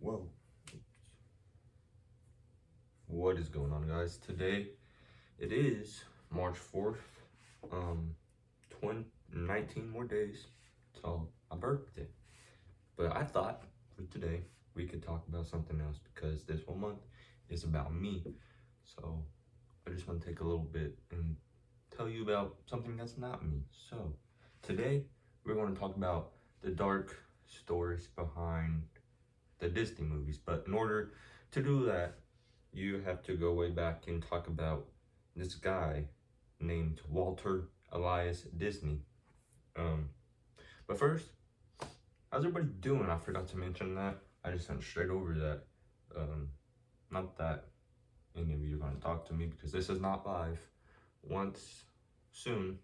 Whoa. What is going on, guys? Today it is March 4th. 19 more days till my birthday. But I thought for today we could talk about something else because this whole month is about me. So I just want to take a little bit and tell you about something that's not me. So today we're going to talk about the dark stories behind the Disney movies. But in order to do that, you have to go way back and talk about this guy named Walter Elias Disney. But first, how's everybody doing? I forgot to mention that. I just went straight over that. Not that any of you are going to talk to me because this is not live. Once soon,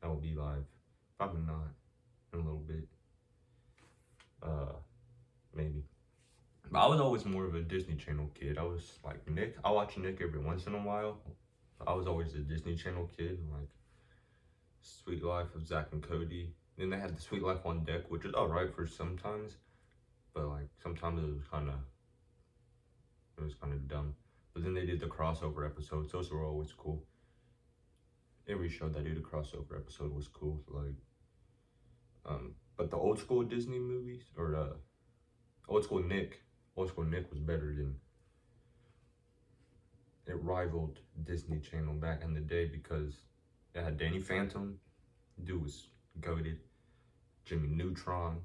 I will be live. Probably not in a little bit. Maybe. But I was always more of a Disney Channel kid. I was like Nick. I watch Nick every once in a while. I was always a Disney Channel kid, like Sweet Life of Zack and Cody. Then they had the Sweet Life on Deck, which is alright for sometimes, but like sometimes it was kind of dumb. But then they did the crossover episodes; those were always cool. Every show that did a crossover episode was cool. But the old school Disney movies or old school Nick was better than. It rivaled Disney Channel back in the day because it had Danny Phantom, dude was goated, Jimmy Neutron,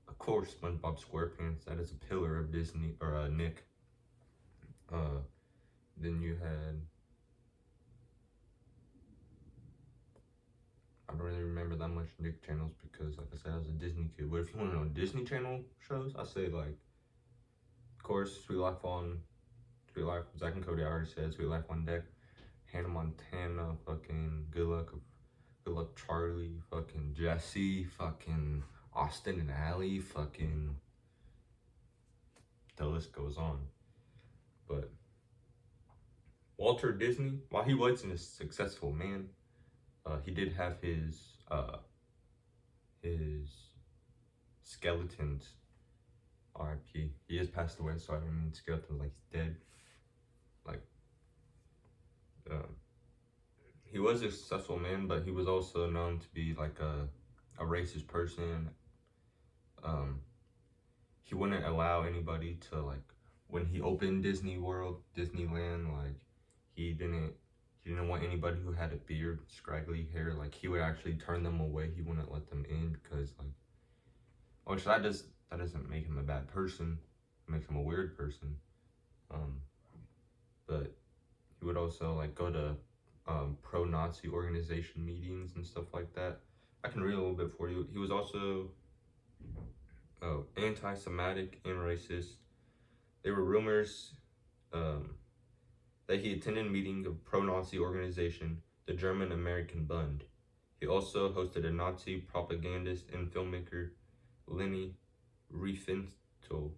of course SpongeBob SquarePants, that is a pillar of Disney, or Nick. Then you had, I don't really remember that much Nick channels because like I said, I was a Disney kid. But if you want to know Disney Channel shows, I say like, of course, Sweet Life of Zack and Cody, I already said, Sweet Life on Deck, Hannah Montana, fucking Good Luck Charlie, fucking Jesse, fucking Austin and Ally, fucking, the list goes on. But Walter Disney, while he wasn't a successful man, he did have his skeletons, R.I.P. He has passed away, so I don't mean skeletons like he's dead. He was a successful man, but he was also known to be like a racist person. He wouldn't allow anybody to, like, when he opened Disneyland, like he didn't want anybody who had a beard, scraggly hair, like he would actually turn them away. He wouldn't let them in because, like, which that doesn't make him a bad person. It makes him a weird person. But he would also like go to pro-Nazi organization meetings and stuff like that. I can read a little bit for you. He was also anti-Semitic and racist. There were rumors that he attended a meeting of pro-Nazi organization, the German American Bund. He also hosted a Nazi propagandist and filmmaker, Leni Riefenstahl,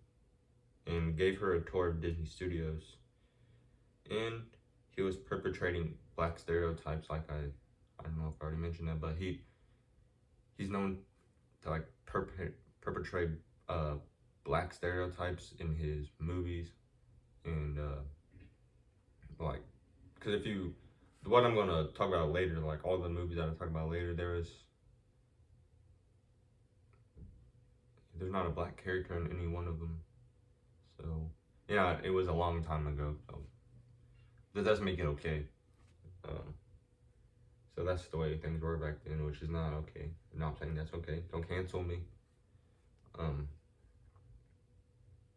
and gave her a tour of Disney Studios. And he was perpetrating black stereotypes, like I don't know if I already mentioned that, but he's known to like perpetrate black stereotypes in his movies, and like, because what I'm gonna talk about later, like all the movies that I talk about later, there's not a black character in any one of them. So yeah, it was a long time ago, so that doesn't make it okay. So that's the way things were back then, which is not okay. I'm not saying that's okay. Don't cancel me.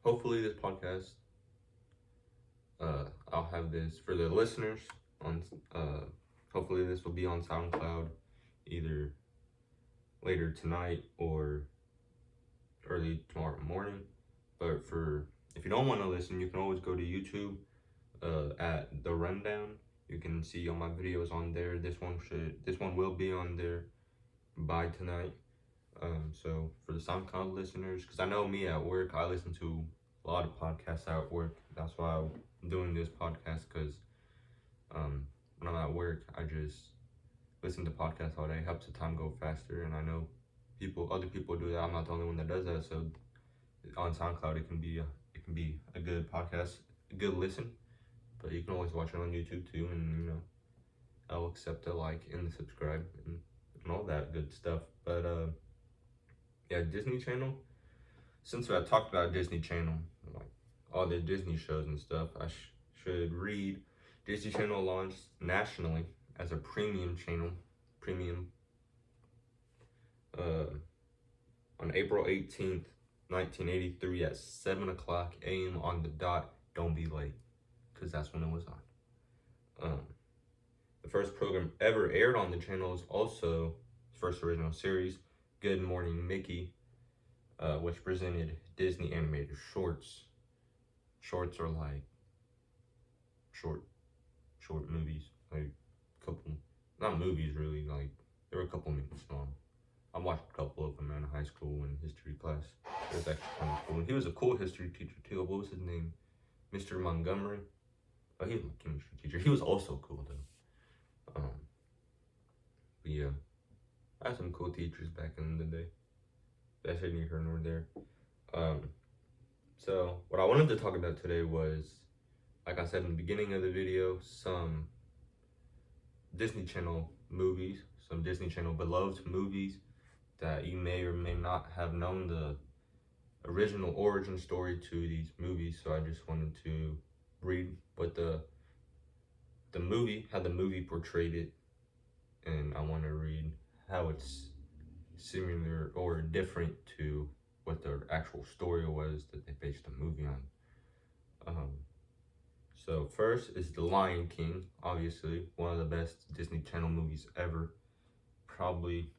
Hopefully this podcast, I'll have this for the listeners on, hopefully this will be on SoundCloud either later tonight or early tomorrow morning. But if you don't want to listen, you can always go to YouTube at The Rundown. You can see all my videos on there. This one will be on there by tonight. So for the SoundCloud listeners, because I know me at work, I listen to a lot of podcasts at work. That's why I'm doing this podcast, because when I'm at work, I just listen to podcasts all day. Helps the time go faster, and I know other people do that. I'm not the only one that does that, so on SoundCloud. It can be a good podcast, a good listen. But you can always watch it on YouTube too, and I'll accept a like and the subscribe and all that good stuff. But yeah, Disney Channel. Since I talked about Disney Channel, like all the Disney shows and stuff, I should read. Disney Channel launched nationally as a premium channel, on April 18th, 1983 at 7 o'clock a.m. on the dot. Don't be late, because that's when it was on. The first program ever aired on the channel is also the first original series, Good Morning Mickey, which presented Disney animated shorts. Shorts are like short movies, like a couple, not movies really, like they were a couple minutes long. I watched a couple of them in high school in history class. It was actually kind of cool. And he was a cool history teacher too. What was his name? Mr. Montgomery. Oh, he was my chemistry teacher. He was also cool though. But yeah, I had some cool teachers back in the day. That's neither here nor there. So what I wanted to talk about today was, like I said in the beginning of the video, some Disney Channel movies, some Disney Channel beloved movies that you may or may not have known the original origin story to these movies. So I just wanted to read what the movie, how the movie portrayed it, and I want to read how it's similar or different to what the actual story was that they based the movie on. So first is The Lion King, obviously one of the best Disney Channel movies ever, probably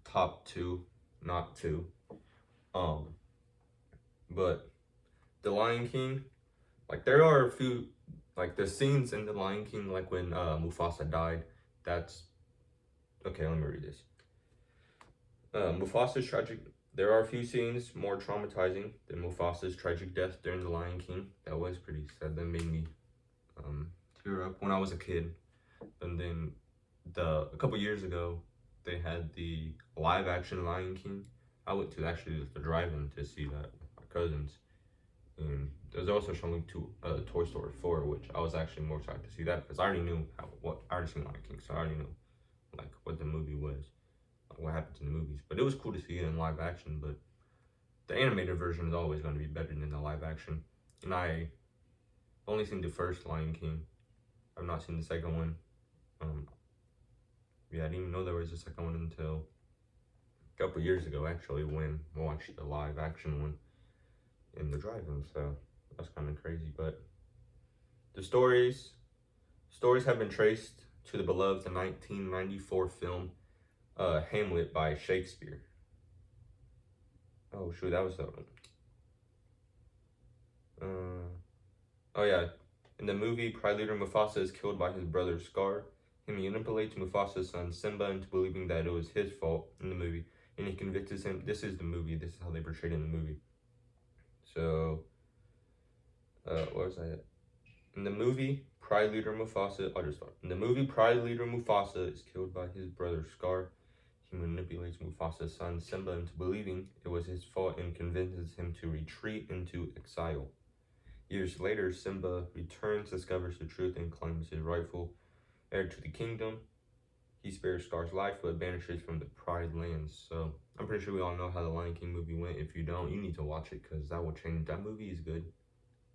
top 2, not 2. But The Lion King, like there are a few, like the scenes in The Lion King, like when Mufasa died, that's, okay, let me read this. Mufasa's tragic, there are a few scenes more traumatizing than Mufasa's tragic death during The Lion King. That was pretty sad, that made me tear up when I was a kid. And then a couple years ago, they had the live action Lion King. I went to actually the drive-in to see that with my cousins. And there's also showing Toy Story 4, which I was actually more excited to see that because I already knew I already seen Lion King, so I already knew like what the movie was, what happened in the movies. But it was cool to see it in live action. But the animated version is always going to be better than the live action. And I've only seen the first Lion King. I've not seen the second one. Yeah, I didn't even know there was a second one until a couple years ago, actually, when I watched the live action one in the drive-in. So that's kind of crazy. But the stories have been traced to the beloved 1994 film Hamlet by Shakespeare. Oh shoot, that was the oh yeah, in the movie, Pride Leader Mufasa is killed by his brother Scar. He manipulates Mufasa's son Simba into believing that it was his fault in the movie, and he convinces him. This is the movie. This is how they portrayed it in the movie. So, what was that? In the movie, Pride Leader Mufasa. I'll just start. In the movie, Pride Leader Mufasa is killed by his brother Scar. He manipulates Mufasa's son Simba into believing it was his fault and convinces him to retreat into exile. Years later, Simba returns, discovers the truth, and claims his rightful heir to the kingdom. He spares Scar's life, but banishes from the Pride lands. So I'm pretty sure we all know how the Lion King movie went. If you don't, you need to watch it because that will change. That movie is good.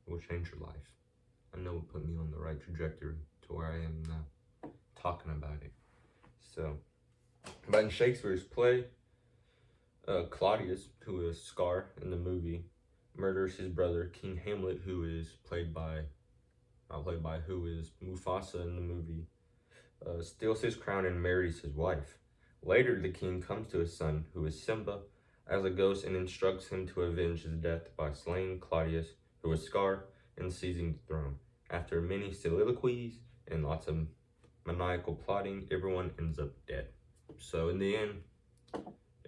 It will change your life. I know it put me on the right trajectory to where I am now, talking about it. So, but in Shakespeare's play, Claudius, who is Scar in the movie, murders his brother King Hamlet, who is who is Mufasa in the movie, steals his crown and marries his wife. Later, the king comes to his son, who is Simba, as a ghost and instructs him to avenge his death by slaying Claudius, who is Scar, and seizing the throne. After many soliloquies and lots of maniacal plotting, everyone ends up dead. So in the end,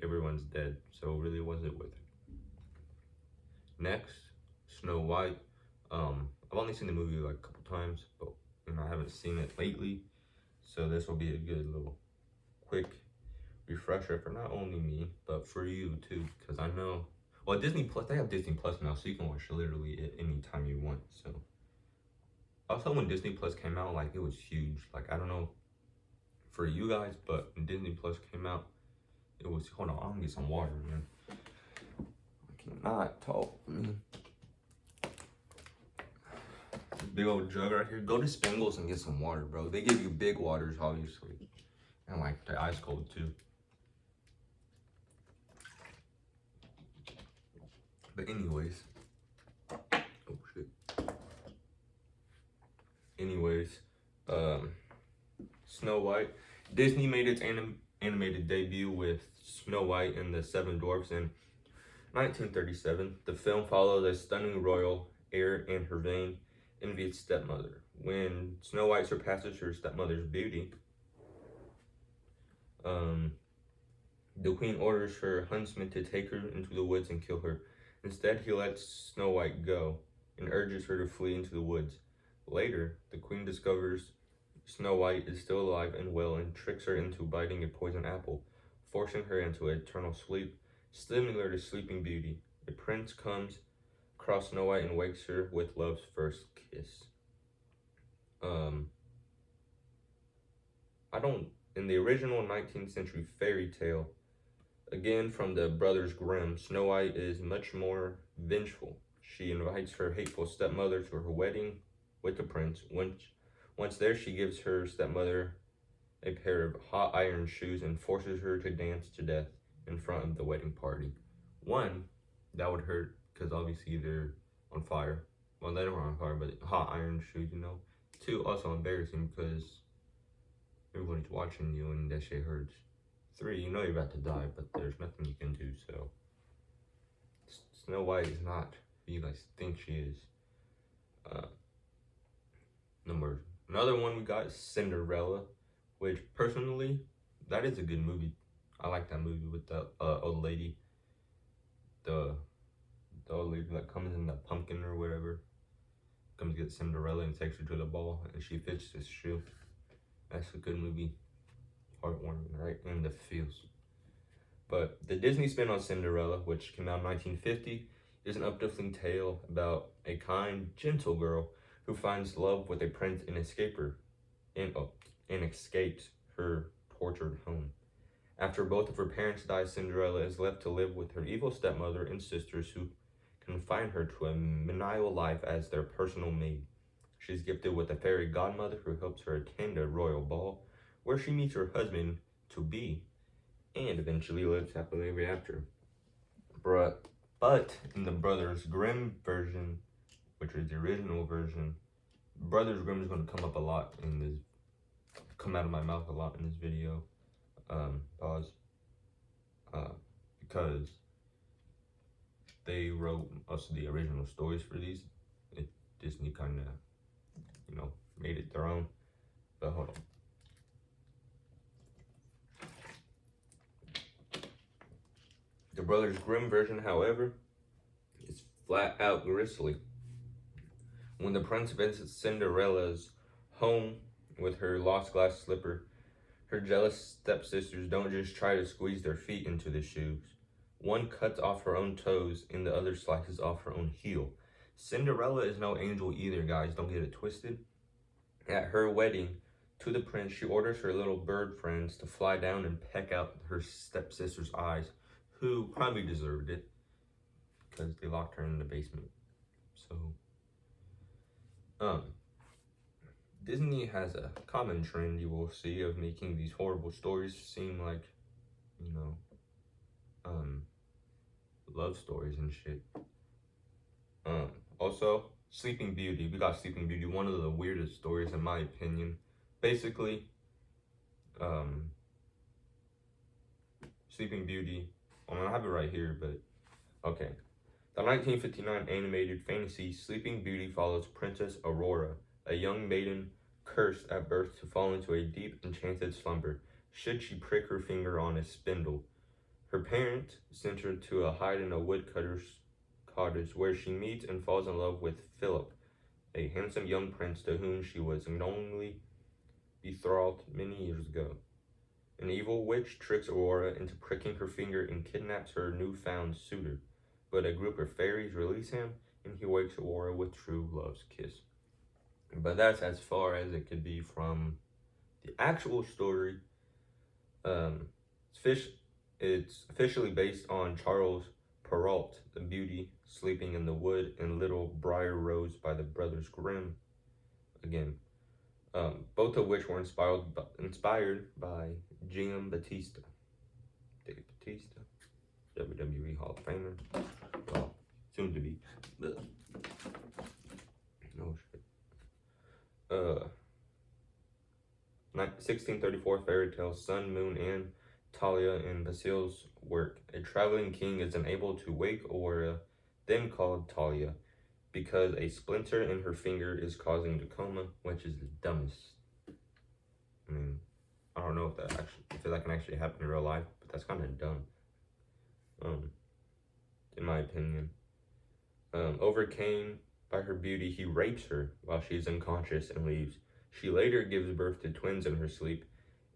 everyone's dead. So it really wasn't worth it. Next, Snow White. I've only seen the movie like a couple times, but I haven't seen it lately. So this will be a good little quick refresher for not only me, but for you too, because I know Well, Disney Plus, they have Disney Plus now, so you can watch literally it anytime you want. So also when Disney Plus came out, like it was huge. Like I don't know for you guys, but when Disney Plus came out, it was. Hold on, I'm gonna get some water, man. I cannot talk. Big old jug right here. Go to Spangles and get some water, bro. They give you big waters, obviously, and like they're ice cold too. But anyways, oh shit. Anyways, Snow White. Disney made its animated debut with Snow White and the Seven Dwarfs in 1937. The film followed a stunning royal heir and her vain, envious stepmother. When Snow White surpasses her stepmother's beauty, the queen orders her huntsman to take her into the woods and kill her. Instead, he lets Snow White go and urges her to flee into the woods. Later, the queen discovers Snow White is still alive and well and tricks her into biting a poison apple, forcing her into eternal sleep, similar to Sleeping Beauty. The prince comes across Snow White and wakes her with love's first kiss. In the original 19th century fairy tale, again from the Brothers Grimm, Snow White is much more vengeful. She invites her hateful stepmother to her wedding with the prince. Once there, she gives her stepmother a pair of hot iron shoes and forces her to dance to death in front of the wedding party. One, that would hurt because obviously they're on fire. Well, they don't on fire, but hot iron shoes, you know. Two, also embarrassing because everybody's watching you and that shit hurts. Three, you know you're about to die, but there's nothing you can do, so. Snow White is not who you guys think she is. Another one we got is Cinderella, which personally, that is a good movie. I like that movie with the old lady. The old lady that comes in the pumpkin or whatever. Comes get Cinderella and takes her to the ball and she fits this shoe. That's a good movie. Heartwarming, right in the feels. But the Disney spin on Cinderella, which came out in 1950, is an uplifting tale about a kind, gentle girl who finds love with a prince and escapes her tortured home. After both of her parents die, Cinderella is left to live with her evil stepmother and sisters who confine her to a menial life as their personal maid. She's gifted with a fairy godmother who helps her attend a royal ball, where she meets her husband-to-be, and eventually lives happily ever after. But in the Brothers Grimm version, which is the original version, Brothers Grimm is going to come up a lot in this, come out of my mouth a lot in this video. Pause. Because they wrote most of the original stories for these. Disney kind of, you know, made it their own. But hold on. The Brothers Grimm version, however, is flat out grisly. When the prince visits Cinderella's home with her lost glass slipper, her jealous stepsisters don't just try to squeeze their feet into the shoes. One cuts off her own toes and the other slices off her own heel. Cinderella is no angel either, guys. Don't get it twisted. At her wedding to the prince, she orders her little bird friends to fly down and peck out her stepsister's eyes, who probably deserved it because they locked her in the basement. So, Disney has a common trend you will see of making these horrible stories seem like, you know, love stories and shit. Also, Sleeping Beauty. We got Sleeping Beauty, one of the weirdest stories in my opinion. Basically, Sleeping Beauty, I mean, I have it right here, but okay. The 1959 animated fantasy Sleeping Beauty follows Princess Aurora, a young maiden cursed at birth to fall into a deep enchanted slumber should she prick her finger on a spindle. Her parents sent her to hide in a woodcutter's cottage where she meets and falls in love with Philip, a handsome young prince to whom she was knowingly betrothed many years ago. An evil witch tricks Aurora into pricking her finger and kidnaps her newfound suitor. but a group of fairies release him, and he wakes Aurora with true love's kiss. But that's as far as it could be from the actual story. Um, it's officially based on Charles Perrault, the beauty sleeping in the wood, and Little Briar Rose by the Brothers Grimm. Again, both of which were inspired by Giambattista. Dave Batista, WWE Hall of Famer. Well, soon to be. No shit. 1634 fairy tale Sun, Moon, and Talia in Basil's work. A traveling king is unable to wake Aurora, then called Talia, because a splinter in her finger is causing the coma, which is the dumbest. I mean, I don't know if that can actually happen in real life, but that's kind of dumb. In my opinion. Overcame by her beauty, he rapes her while she's unconscious and leaves. She later gives birth to twins in her sleep,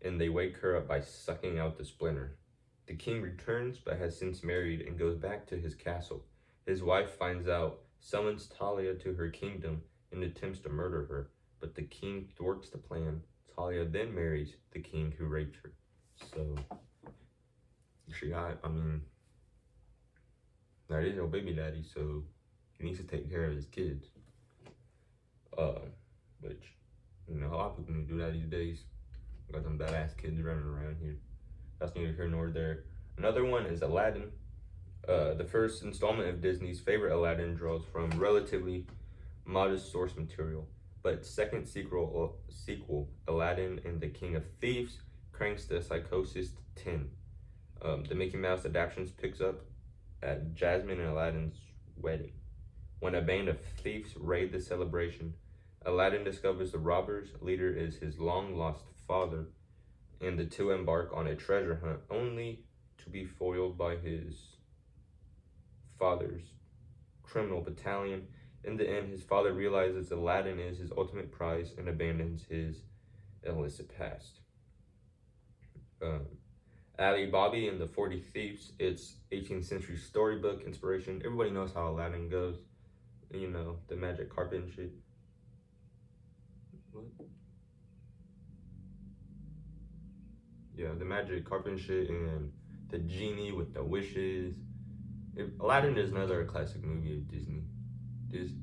and they wake her up by sucking out the splinter. The king returns, but has since married and goes back to his castle. His wife finds out, summons Talia to her kingdom, and attempts to murder her, but the king thwarts the plan. Talia then marries the king who raped her. So, that is her baby daddy, so he needs to take care of his kids. Which, a lot of people need to do that these days. Got some badass kids running around here. That's neither here nor there. Another one is Aladdin. The first installment of Disney's favorite Aladdin draws from relatively modest source material, but its second sequel, Aladdin and the King of Thieves, cranks the psychosis to 10. The Mickey Mouse adaptations picks up at Jasmine and Aladdin's wedding. When a band of thieves raid the celebration, Aladdin discovers the robbers' leader is his long-lost father, and the two embark on a treasure hunt, only to be foiled by his father's criminal battalion. In the end, his father realizes Aladdin is his ultimate prize and abandons his illicit past. Ali Bobby and the 40 Thieves, it's 18th century storybook inspiration. Everybody knows how Aladdin goes. The magic carpet and shit. What? Yeah, the magic carpet and shit, and the genie with the wishes. Aladdin is another classic movie of Disney.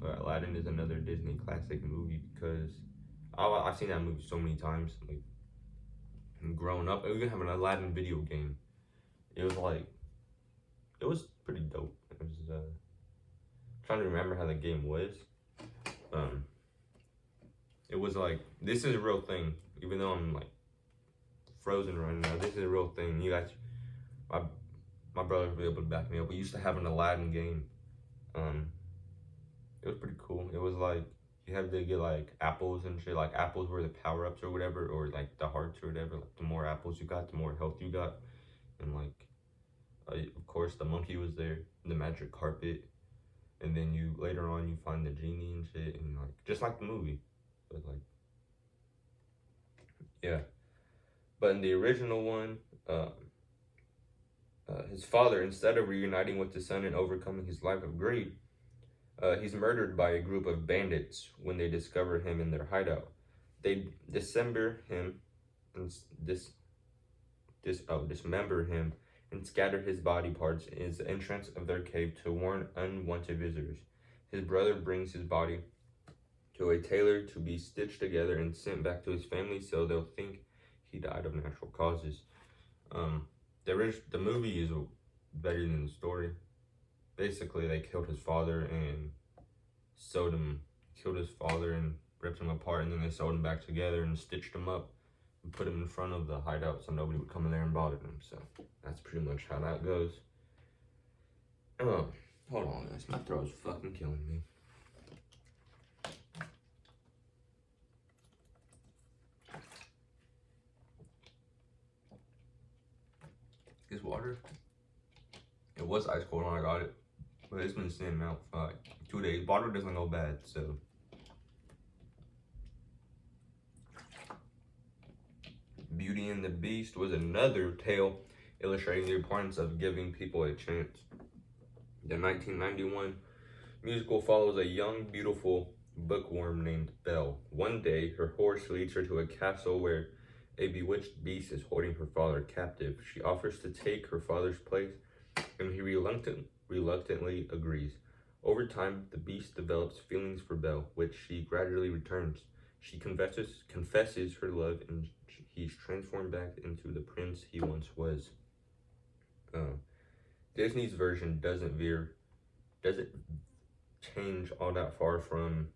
Aladdin is another Disney classic movie because I've seen that movie so many times. Like, growing up, we even have an Aladdin video game. It was pretty dope. It was trying to remember how the game was. It was like, this is a real thing. Even though I'm like frozen right now, this is a real thing. You guys, my brother will be able to back me up. We used to have an Aladdin game. It was pretty cool. It was like, you had to get like apples and shit. Like apples were the power ups or whatever, or like the hearts or whatever. Like the more apples you got, the more health you got. And like, of course, the monkey was there, the magic carpet, and then later on you find the genie and shit, and like just like the movie, but like, yeah. But in the original one, his father, instead of reuniting with his son and overcoming his life of greed, he's murdered by a group of bandits when they discover him in their hideout. They dismember him and dismember him and scatter his body parts in the entrance of their cave to warn unwanted visitors. His brother brings his body to a tailor to be stitched together and sent back to his family so they'll think he died of natural causes. The movie is better than the story. Basically, they killed his father and killed his father and ripped him apart, and then they sewed him back together and stitched him up and put him in front of the hideout so nobody would come in there and bother him. So that's pretty much how that goes. Hold on, guys. My throat's fucking killing me. This water, it was ice cold when I got it, but it's been sitting out for like 2 days. Water doesn't go bad, so. Beauty and the Beast was another tale illustrating the importance of giving people a chance. The 1991 musical follows a young, beautiful bookworm named Belle. One day, her horse leads her to a castle where a bewitched beast is holding her father captive. She offers to take her father's place, and he reluctantly agrees. Over time, the beast develops feelings for Belle, which she gradually returns. She confesses her love, and he's transformed back into the prince he once was. Disney's version doesn't change all that far from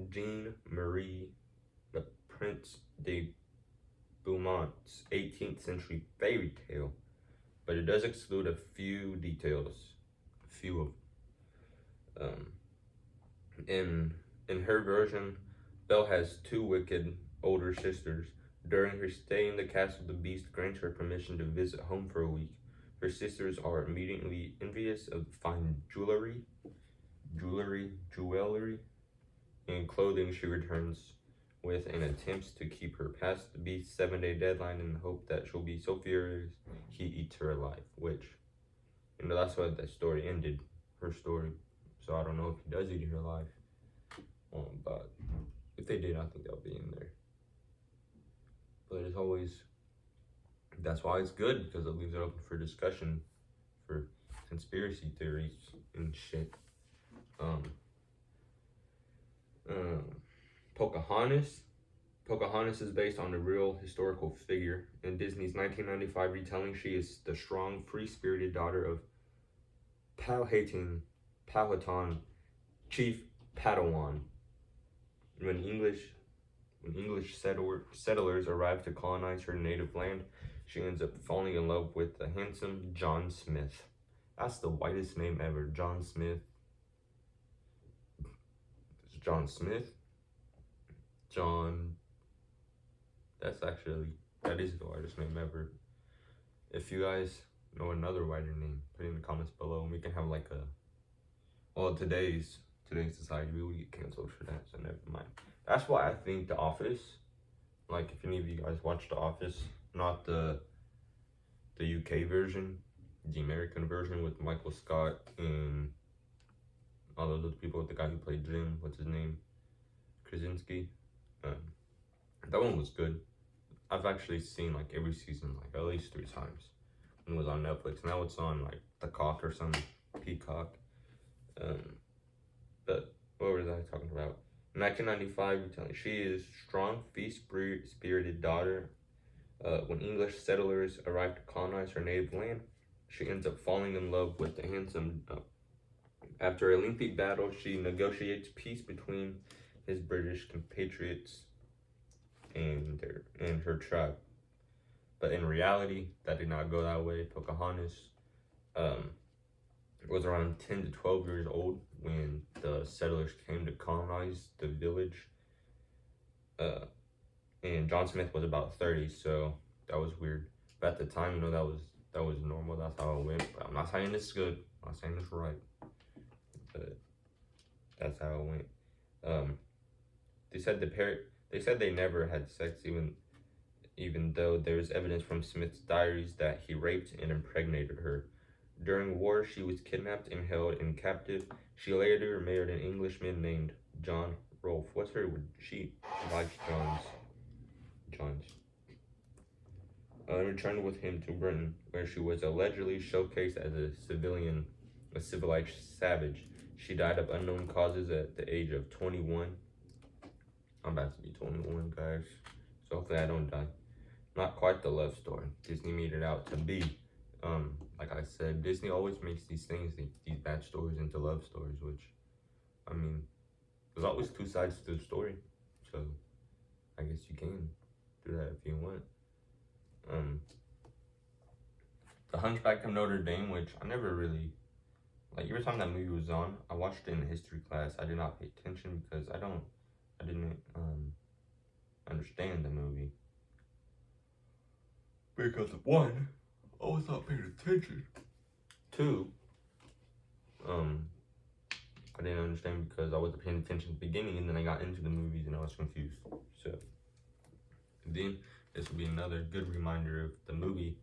Jean Marie the Prince de Beaumont's 18th century fairy tale, but it does exclude a few details. A few of in her version, Belle has two wicked older sisters. During her stay in the castle, the beast grants her permission to visit home for a week. Her sisters are immediately envious of the fine jewelry, and clothing she returns with, and attempts to keep her past the beast's 7-day deadline in the hope that she'll be so furious he eats her alive. Which, that's why that story ended, her story. So I don't know if he does eat her alive. But if they did, I think they'll be in there. But it's always, that's why it's good, because it leaves it open for discussion, for conspiracy theories and shit. Pocahontas is based on a real historical figure. In Disney's 1995 retelling, she is the strong, free-spirited daughter of Powhatan Chief Padawan. When English settlers arrive to colonize her native land, she ends up falling in love with the handsome John Smith. That's the whitest name ever, John Smith. It's John Smith. That is the whitest name ever. If you guys know another whiter name, put it in the comments below, and we can have like today's society, we would get canceled for that, so never mind. That's why I think The Office, like if any of you guys watch The Office, not the UK version, the American version with Michael Scott and all those other people, with the guy who played Jim, what's his name, Krasinski. That one was good. I've actually seen like every season like at least 3 times when it was on Netflix. Now it's on like The Cock or some Peacock. But what was I talking about? In 1995, she is strong, free-spirited daughter. When English settlers arrive to colonize her native land, she ends up falling in love with the handsome. After a lengthy battle, she negotiates peace between his British compatriots and her tribe. But in reality, that did not go that way. Pocahontas was around 10 to 12 years old when the settlers came to colonize the village. And John Smith was about 30, so that was weird. But at the time, that was normal. That's how it went. But I'm not saying this is good. I'm not saying this right. But that's how it went. They said they never had sex, even though there is evidence from Smith's diaries that he raped and impregnated her. During war, she was kidnapped and held in captive. She later married an Englishman named John Rolfe. She likes John's. Returned with him to Britain, where she was allegedly showcased as a civilized savage. She died of unknown causes at the age of 21. I'm about to be 21, guys. So hopefully I don't die. Not quite the love story Disney made it out to be. Like I said, Disney always makes these bad stories into love stories, which, I mean, there's always 2 sides to the story. So I guess you can do that if you want. The Hunchback of Notre Dame, which I never really, like, every time that movie was on, I watched it in history class. I did not pay attention because I didn't understand the movie. Because 1, I was not paying attention. 2, I didn't understand because I wasn't paying attention at the beginning, and then I got into the movies and I was confused. So then this will be another good reminder of the movie.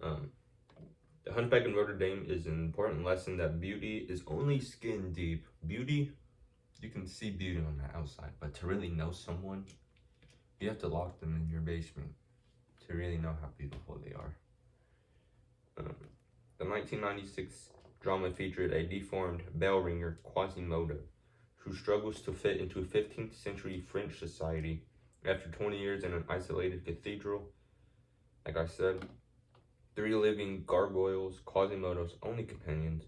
The Hunchback of Notre Dame is an important lesson that beauty is only skin deep. Beauty, you can see beauty on the outside, but to really know someone, you have to lock them in your basement to really know how beautiful they are. The 1996 drama featured a deformed bell ringer, Quasimodo, who struggles to fit into 15th century French society after 20 years in an isolated cathedral. Like I said, 3 living gargoyles, Quasimodo's only companions,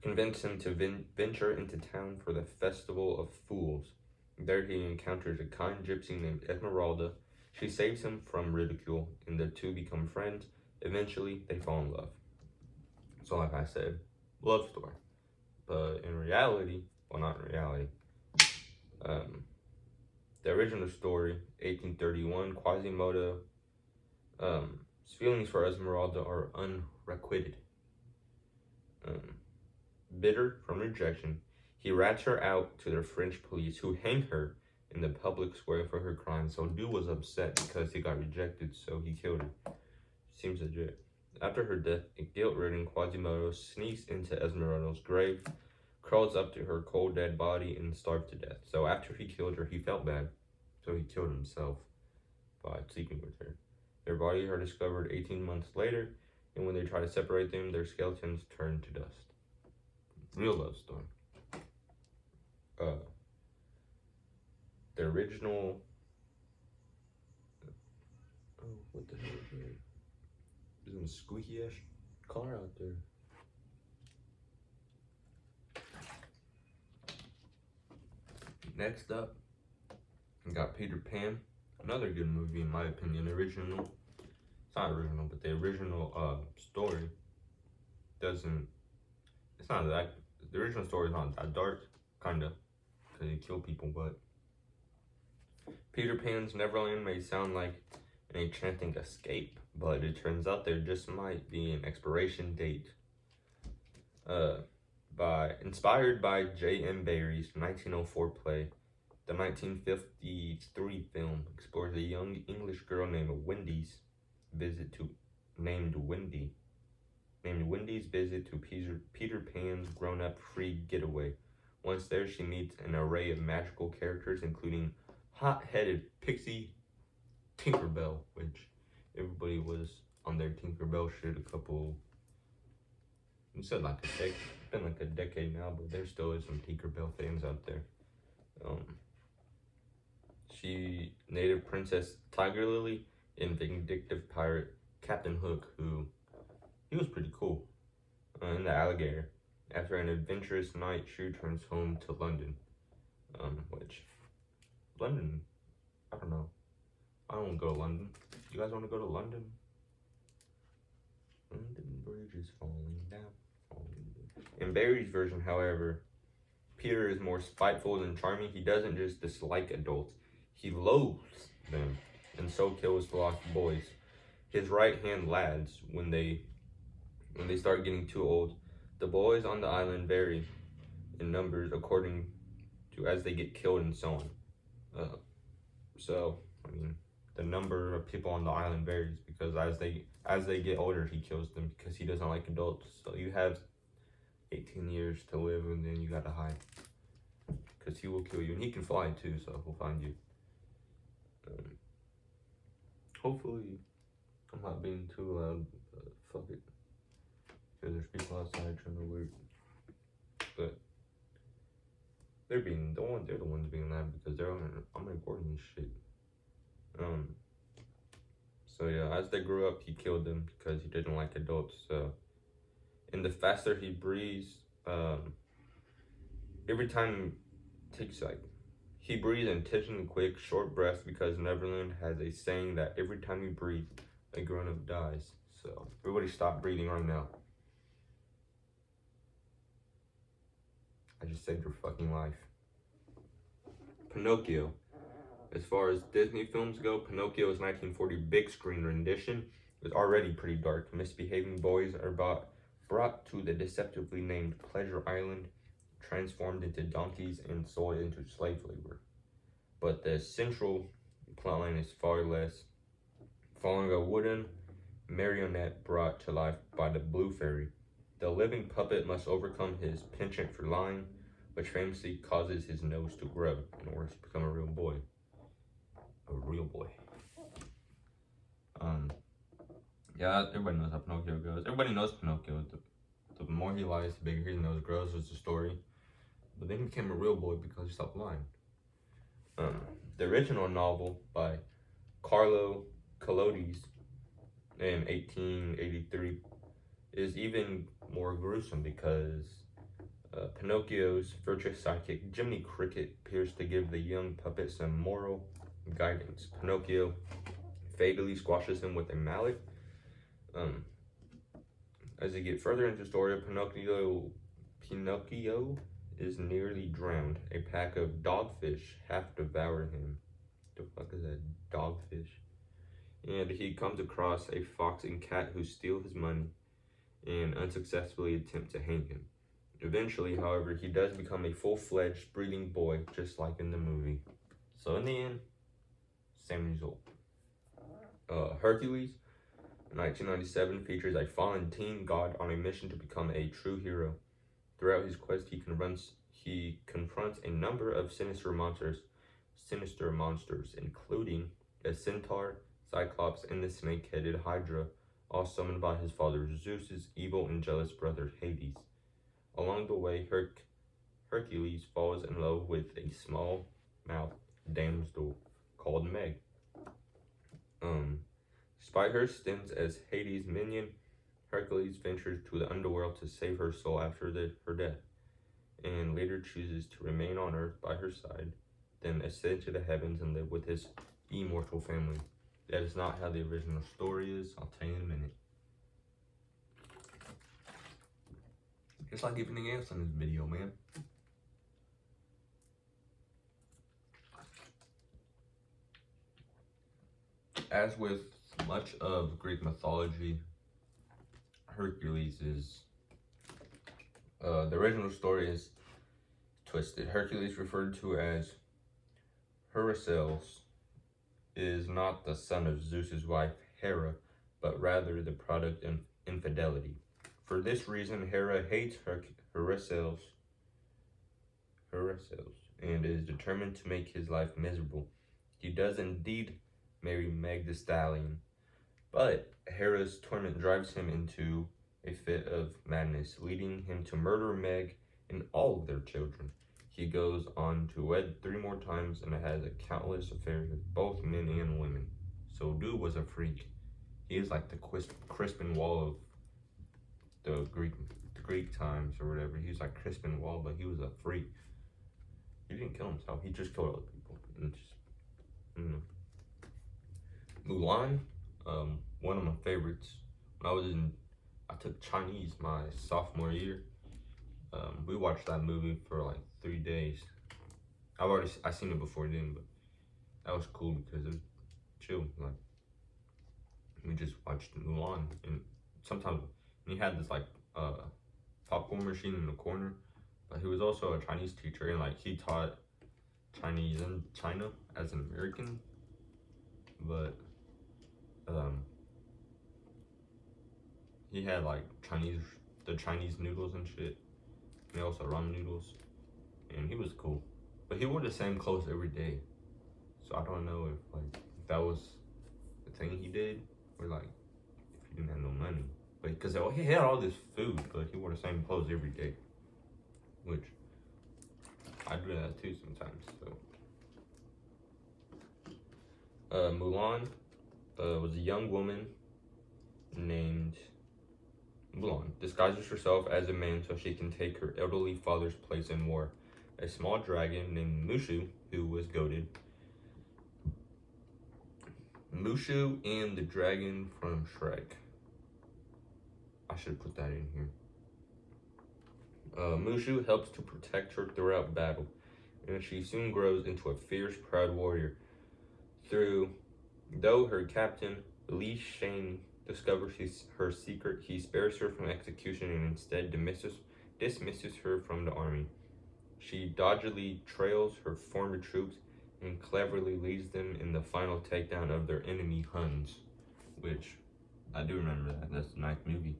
convince him to venture into town for the Festival of Fools. There he encounters a kind gypsy named Esmeralda. She saves him from ridicule, and the two become friends. Eventually, they fall in love. So like I said, love story. But in reality, well, not in reality, the original story, 1831, Quasimodo, his feelings for Esmeralda are unrequited. Bitter from rejection, he rats her out to the French police, who hang her in the public square for her crime. So dude was upset because he got rejected, so he killed her. Seems legit. After her death, a guilt-ridden Quasimodo sneaks into Esmeralda's grave, crawls up to her cold dead body, and starved to death. So after he killed her, he felt bad, so he killed himself by sleeping with her. Their bodies are discovered 18 months later, and when they try to separate them, their skeletons turn to dust. Real love story. The original... Oh, what the hell is that? There's some squeaky ass car out there. Next up, we got Peter Pan. Another good movie in my opinion. Original. It's not original, but the original story doesn't. It's not that. The original story is not that dark, kinda, because he killed people. But Peter Pan's Neverland may sound like an enchanting escape, but it turns out there just might be an expiration date. Inspired by J.M. Barrie's 1904 play, the 1953 film explores a young English girl named Wendy's visit to Peter Pan's grown-up free getaway. Once there, she meets an array of magical characters, including hot-headed pixie Tinkerbell, which everybody was on their Tinkerbell shit a couple. You said like a decade. It's been like a decade now, but there still is some Tinkerbell fans out there. She native princess Tiger Lily and vindictive pirate Captain Hook, who he was pretty cool, and the alligator. After an adventurous night, she returns home to London. Which London, I don't know. I don't want to go to London. You guys want to go to London? London Bridge is falling down. In Barry's version, however, Peter is more spiteful than charming. He doesn't just dislike adults, he loathes them, and so kills lost boys. His right-hand lads, when they start getting too old, the boys on the island vary in numbers according to as they get killed and so on. So, I mean, the number of people on the island varies because as they get older, he kills them because he doesn't like adults. So you have 18 years to live, and then you gotta hide because he will kill you, and he can fly too, so he'll find you. Hopefully, I'm not being too loud, but fuck it, because there's people outside trying to work. But they're the ones being loud because I'm recording this shit. So yeah, as they grew up, he killed them because he didn't like adults. So, and the faster he breathes, every time takes he breathes intentionally quick, short breaths because Neverland has a saying that every time you breathe, a grown-up dies. So everybody stop breathing right now. I just saved your fucking life. Pinocchio. As far as Disney films go, Pinocchio's 1940 big screen rendition is already pretty dark. Misbehaving boys are brought to the deceptively named Pleasure Island, transformed into donkeys, and sold into slave labor. But the central plotline is far less. Following a wooden marionette brought to life by the Blue Fairy. The living puppet must overcome his penchant for lying, which famously causes his nose to grow in order to become a real boy. A real boy. Yeah, everybody knows how Pinocchio goes. Everybody knows Pinocchio. The more he lies, the bigger his nose grows, was the story. But then he became a real boy because he stopped lying. The original novel by Carlo Collodi in 1883 is even more gruesome because Pinocchio's virtuous sidekick Jiminy Cricket appears to give the young puppet some moral guidance. Pinocchio fatally squashes him with a mallet. As they get further into the story, Pinocchio is nearly drowned. A pack of dogfish half devour him. The fuck is that? Dogfish. And he comes across a fox and cat who steal his money and unsuccessfully attempt to hang him. Eventually, however, he does become a full-fledged breathing boy, just like in the movie. So in the end, same result. Hercules, 1997, features a fallen teen god on a mission to become a true hero. Throughout his quest, he confronts a number of sinister monsters, including a centaur, Cyclops, and the snake-headed Hydra, all summoned by his father Zeus's evil and jealous brother Hades. Along the way, Hercules falls in love with a small-mouthed damsel called Meg. Despite her stints as Hades' minion, Hercules ventures to the underworld to save her soul after her death, and later chooses to remain on Earth by her side, then ascend to the heavens and live with his immortal family. That is not how the original story is. I'll tell you in a minute. It's like everything else in this video, man. As with much of Greek mythology, Hercules is the original story is twisted. Hercules, referred to as Heracles, is not the son of Zeus's wife Hera, but rather the product of infidelity. For this reason, Hera hates Heracles and is determined to make his life miserable. He does indeed marry Meg the Stallion, but Hera's torment drives him into a fit of madness, leading him to murder Meg and all of their children. He goes on to wed 3 more times and has a countless affairs with both men and women. So dude was a freak. He is like the Crispin Wall of the Greek times or whatever. He was like Crispin Wall, but he was a freak. He didn't kill himself. He just killed other people. And just, Mulan, one of my favorites. When I took Chinese my sophomore year. We watched that movie for like 3 days. I seen it before then, but that was cool because it was chill. Like, we just watched Mulan, and sometimes he had this like popcorn machine in the corner, but he was also a Chinese teacher, and like he taught Chinese in China as an American, but he had like the Chinese noodles and shit, and also ramen noodles, and he was cool, but he wore the same clothes every day, so I don't know if that was the thing he did, or like if he didn't have no money, but because he had all this food, but he wore the same clothes every day, which I do that too sometimes. So Mulan was a young woman named Mulan, disguises herself as a man so she can take her elderly father's place in war. A small dragon named Mushu, who was goaded. Mushu and the dragon from Shrek. I should put that in here. Mushu helps to protect her throughout battle, and she soon grows into a fierce, proud warrior. Though her captain, Li Shang, discovers her secret, he spares her from execution and instead dismisses her from the army. She doggedly trails her former troops and cleverly leads them in the final takedown of their enemy Huns, which I do remember that. That's a nice movie.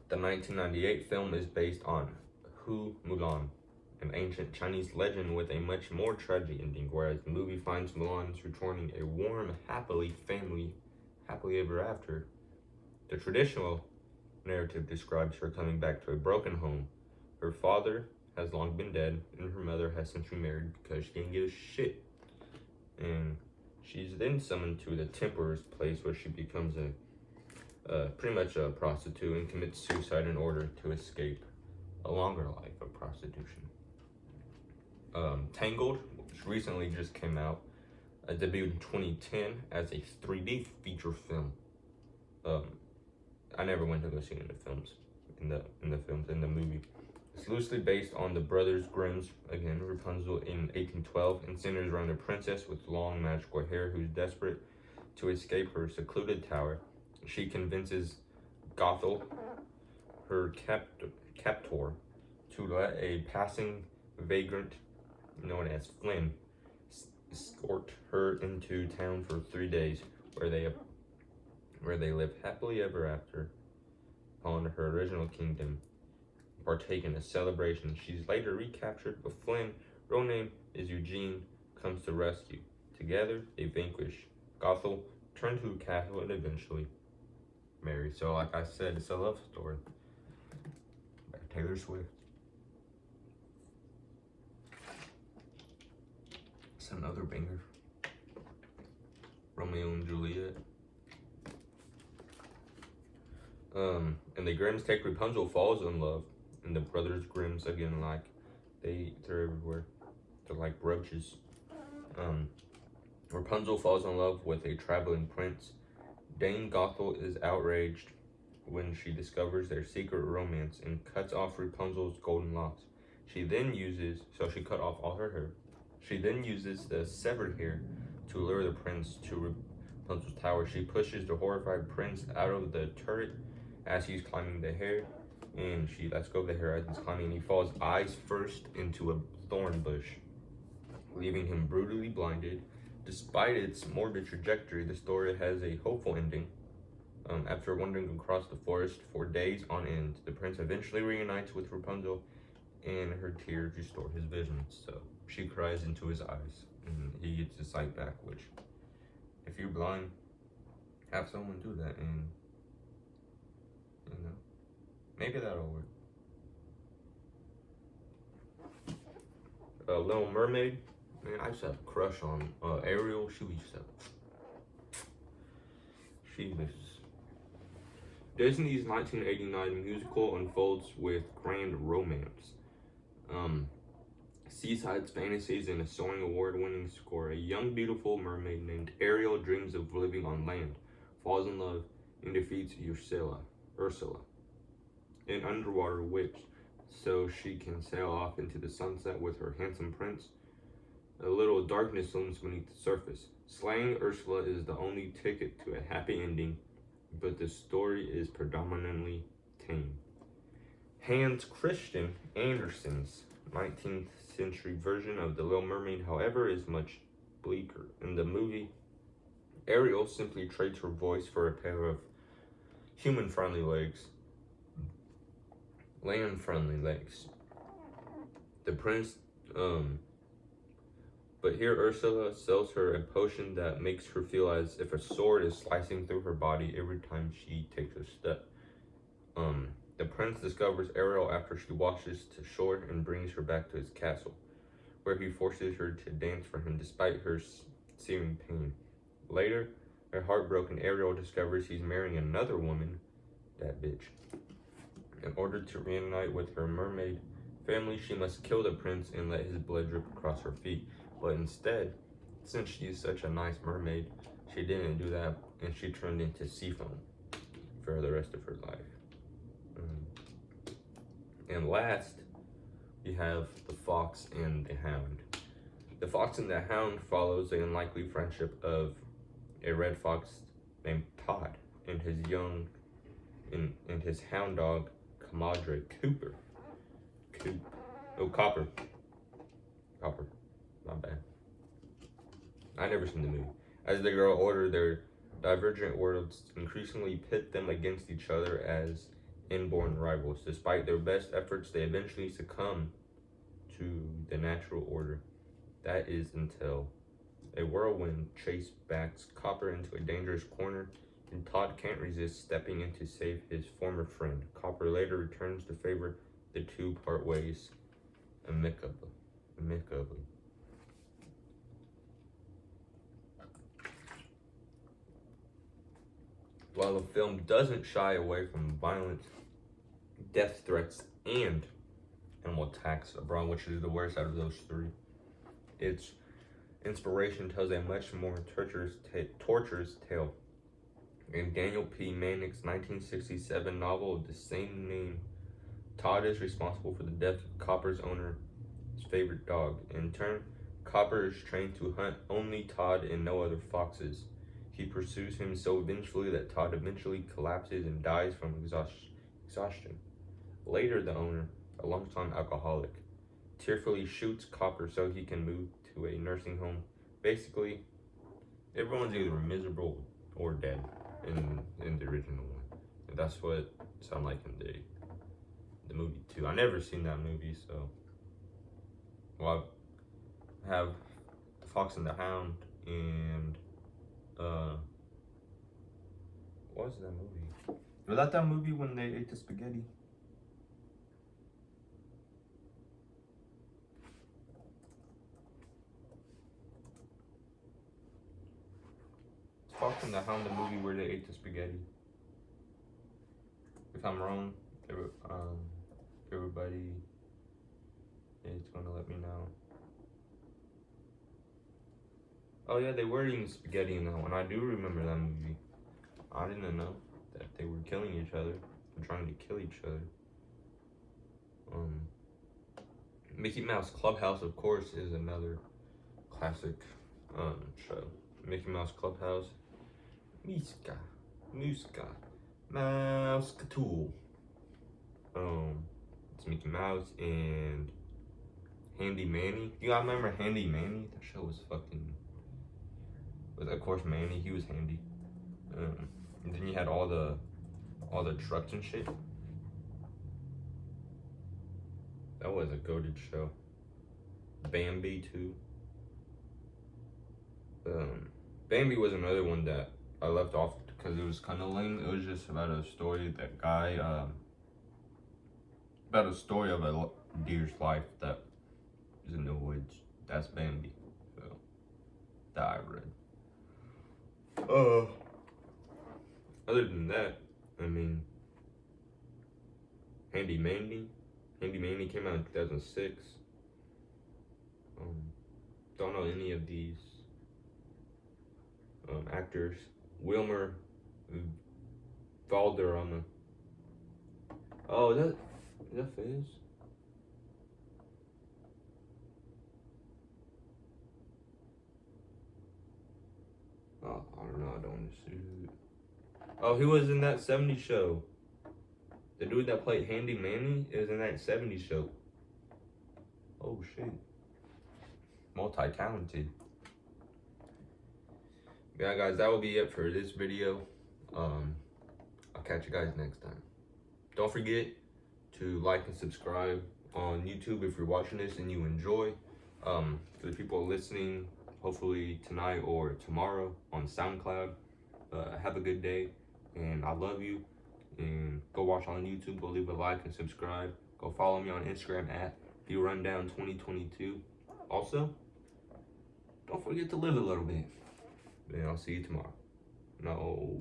The 1998 film is based on Hu Mulan, an ancient Chinese legend with a much more tragic ending, whereas the movie finds Mulan's returning a warm, happily ever after. The traditional narrative describes her coming back to a broken home. Her father has long been dead, and her mother has since remarried because she didn't give a shit. And she's then summoned to the Temperor's place, where she becomes pretty much a prostitute and commits suicide in order to escape a longer life of prostitution. Tangled, which recently just came out, debuted in 2010 as a 3D feature film. I never went to go see it in the movie. It's loosely based on the Brothers Grimm's, again, Rapunzel in 1812, and centers around a princess with long magical hair who's desperate to escape her secluded tower. She convinces Gothel, her captor, to let a passing vagrant known as Flynn escort her into town for 3 days, where they live happily ever after upon her original kingdom, partake in a celebration. She's later recaptured, but Flynn, real name is Eugene, comes to rescue. Together, they vanquish Gothel, turn to a castle, and eventually marry. So, like I said, it's a love story by Taylor Swift. It's another banger. Romeo and Juliet. And the Grimms take Rapunzel falls in love, and the Brothers Grimms, again, like, they're everywhere. They're like roaches. Rapunzel falls in love with a traveling prince. Dame Gothel is outraged when she discovers their secret romance and cuts off Rapunzel's golden locks. She cut off all her hair. She then uses the severed hair to lure the prince to Rapunzel's tower. She pushes the horrified prince out of the turret as he's climbing the hair, and she lets go of the hair as he's climbing, and he falls eyes first into a thorn bush, leaving him brutally blinded. Despite its morbid trajectory, the story has a hopeful ending. After wandering across the forest for days on end, the prince eventually reunites with Rapunzel, and her tears restore his vision. So she cries into his eyes, and he gets his sight back, which, if you're blind, have someone do that, and, maybe that'll work. Little Mermaid. Man, I used to have a crush on Ariel. She was Disney's 1989 musical unfolds with grand romance, seaside fantasies, and a soaring award-winning score. A young, beautiful mermaid named Ariel dreams of living on land, falls in love, and defeats Ursula, an underwater witch, so she can sail off into the sunset with her handsome prince. A little darkness looms beneath the surface. Slaying Ursula is the only ticket to a happy ending, but the story is predominantly tame. Hans Christian Andersen's 19th century version of The Little Mermaid, however, is much bleaker. In the movie, Ariel simply trades her voice for a pair of human-friendly legs. Land-friendly legs. The prince, but here Ursula sells her a potion that makes her feel as if a sword is slicing through her body every time she takes a step. The prince discovers Ariel after she washes to shore and brings her back to his castle, where he forces her to dance for him despite her searing pain. Later, a heartbroken Ariel discovers he's marrying another woman, that bitch. In order to reunite with her mermaid family, she must kill the prince and let his blood drip across her feet. But instead, since she's such a nice mermaid, she didn't do that, and she turned into sea foam for the rest of her life. And last, we have The Fox and the Hound. The Fox and the Hound follows the unlikely friendship of a red fox named Todd and his hound dog, Comadre Copper. My bad. I never seen the movie. As they grow older, their divergent worlds increasingly pit them against each other as inborn rivals. Despite their best efforts, they eventually succumb to the natural order. That is until a whirlwind chases backs Copper into a dangerous corner, and Todd can't resist stepping in to save his former friend. Copper later returns to favor the two part ways amicably. While the film doesn't shy away from violence, death threats, and animal attacks abroad, which is the worst out of those three, its inspiration tells a much more torturous tale. In Daniel P. Manning's 1967 novel of the same name, Todd is responsible for the death of Copper's owner's favorite dog. In turn, Copper is trained to hunt only Todd and no other foxes. He pursues him so vengefully that Todd eventually collapses and dies from exhaustion. Later, the owner, a longtime alcoholic, tearfully shoots Copper so he can move to a nursing home. Basically, everyone's either miserable or dead in the original one. And that's what it sounded like in the movie too. I never seen that movie, so well, I have The Fox and the Hound and what was that movie? Was that movie when they ate the spaghetti? Fox and the Hound, the movie where they ate the spaghetti. If I'm wrong, everybody is gonna let me know. Oh yeah, they were eating spaghetti in that one. I do remember that movie. I didn't know that they were killing each other and trying to kill each other. Mickey Mouse Clubhouse, of course, is another classic show. Mickey Mouse Clubhouse. Miska, Mouseketool. It's Mickey Mouse and Handy Manny. You guys remember Handy Manny? That show was fucking. But of course, Manny, he was handy. And then you had all the trucks and shit. That was a goated show. Bambi too. Bambi was another one that I left off because it was kind of lame. It was just about a story about a story of a deer's life that is in the woods. That's Bambi. So that I read. Other than that, I mean, Handy Manny came out in 2006. Don't know any of these actors. Wilmer Valderrama. Oh, is that Fizz? Oh, I don't know. I don't want to see it. Oh, he was in that 70s show. The dude that played Handy Manny is in that 70s show. Oh shit. Multi-talented. Yeah, guys, that will be it for this video. I'll catch you guys next time. Don't forget to like and subscribe on YouTube if you're watching this and you enjoy. For the people listening, hopefully tonight or tomorrow on SoundCloud, have a good day, and I love you. And go watch on YouTube, go leave a like and subscribe. Go follow me on Instagram at TheRundown2022. Also, don't forget to live a little bit. And I'll see you tomorrow. No.